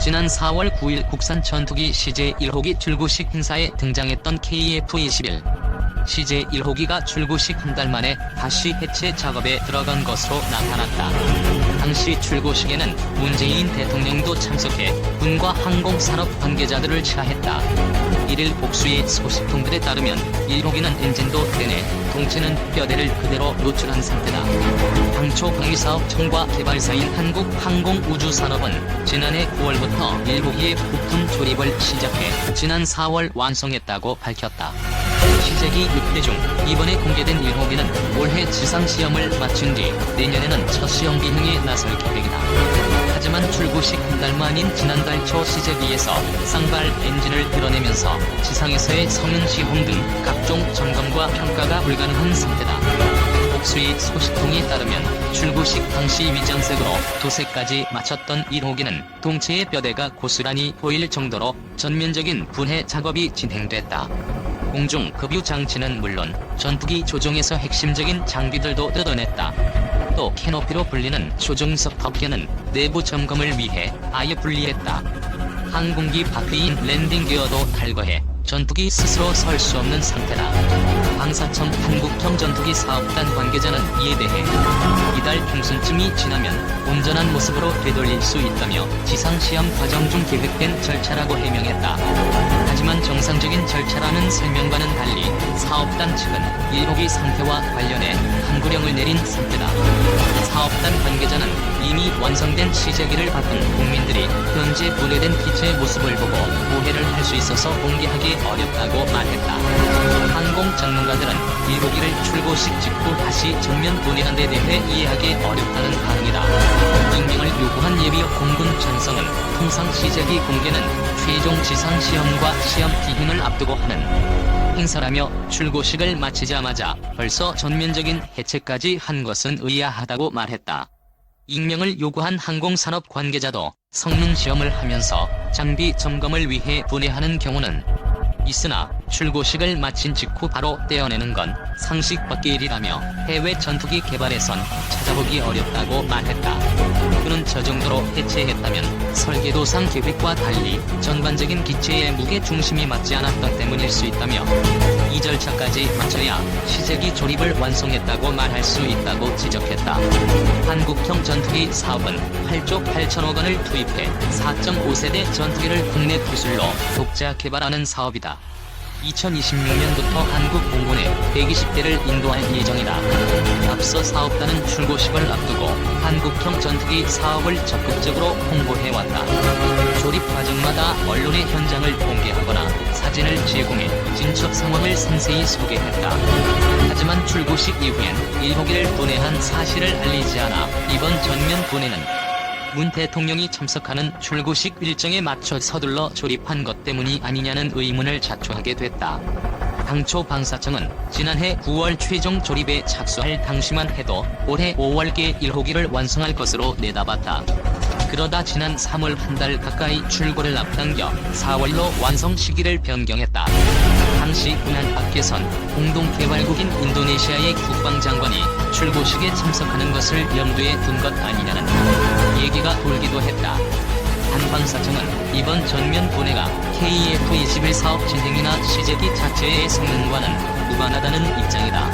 지난 4월 9일 국산 전투기 CJ1호기 출고식 행사에 등장했던 KF-21. CJ1호기가 출고식 한 달 만에 다시 해체 작업에 들어간 것으로 나타났다. 당시 출고식에는 문재인 대통령도 참석해 군과 항공산업 관계자들을 치하했다. 1일 복수의 소식통들에 따르면 1호기는 엔진도 대내, 동체는 뼈대를 그대로 노출한 상태다. 당초 방위사업청과 개발사인 한국항공우주산업은 지난해 9월부터 1호기의 부품 조립을 시작해 지난 4월 완성했다고 밝혔다. 시제기 6대 중 이번에 공개된 1호기는 올해 지상시험을 마친 뒤 내년에는 첫 시험 비행에 나설 계획이다. 하지만 출고식 한 달 만인 지난달 초 시제기에서 쌍발 엔진을 드러내면서 지상에서의 성능시험 등 각종 점검과 평가가 불가능한 상태다. 복수의 소식통에 따르면 출고식 당시 위장색으로 도색까지 마쳤던 1호기는 동체의 뼈대가 고스란히 보일 정도로 전면적인 분해 작업이 진행됐다. 공중 급유 장치는 물론 전투기 조종에서 핵심적인 장비들도 뜯어냈다. 또 캐노피로 불리는 조종석 덮개는 내부 점검을 위해 아예 분리했다. 항공기 바퀴인 랜딩 기어도 탈거해 전투기 스스로 설 수 없는 상태다. 방사청 한국형 전투기 사업단 관계자는 이에 대해 이달 중순쯤이 지나면 온전한 모습으로 되돌릴 수 있다며 지상시험 과정 중 계획된 절차라고 해명했다. 하지만 정상적인 절차라는 설명과는 달리 사업단 측은 1호기 상태와 관련해 한구령을 내린 상태다. 사업단 관계자는 이미 완성된 시제기를 받은 국민들이 현재 분해된 기체의 모습을 보고 오해를 할 수 있어서 공개하기 어렵다고 말했다. 항공 전문가들은 1호기를 출고식 직후 다시 정면 분해한 데 대해 이해하기 어렵다는 반응이다. 익명을 요구한 예비역 공군 전성은 통상 시제기 공개는 최종 지상시험과 시험 비행을 앞두고 하는 행사라며 출고식을 마치자마자 벌써 전면적인 해체까지 한 것은 의아하다고 말했다. 익명을 요구한 항공산업 관계자도 성능시험을 하면서 장비 점검을 위해 분해하는 경우는 있으나 출고식을 마친 직후 바로 떼어내는 건 상식 밖의 일이라며 해외 전투기 개발에선 찾아보기 어렵다고 말했다. 그는 저 정도로 해체했다면 설계도상 계획과 달리 전반적인 기체의 무게 중심이 맞지 않았던 때문일 수 있다며 이 절차까지 마쳐야 시제기 조립을 완성했다고 말할 수 있다고 지적했다. 한국형 전투기 사업은 8조 8천억 원을 투입해 4.5세대 전투기를 국내 기술로 독자 개발하는 사업이다. 2026년부터 한국 공군에 120대를 인도할 예정이다. 앞서 사업단은 출고식을 앞두고 한국형 전투기 사업을 적극적으로 홍보해왔다. 조립 과정마다 언론의 현장을 공개하거나 사진을 제공해 진척 상황을 상세히 소개했다. 하지만 출고식 이후엔 1호기를 분해한 사실을 알리지 않아 이번 전면 분해는 문 대통령이 참석하는 출고식 일정에 맞춰 서둘러 조립한 것 때문이 아니냐는 의문을 자초하게 됐다. 당초 방사청은 지난해 9월 최종 조립에 착수할 당시만 해도 올해 5월께 1호기를 완성할 것으로 내다봤다. 그러다 지난 3월 한 달 가까이 출고를 앞당겨 4월로 완성 시기를 변경했다. 당시 군안 밖에선 공동개발국인 인도네시아의 국방장관이 출고식에 참석하는 것을 염두에 둔 것 아니냐는 얘기가 돌기도 했다. 한방사청은 이번 전면 분해가 KF-21 사업 진행이나 시제기 자체의 성능과는 무관하다는 입장이다.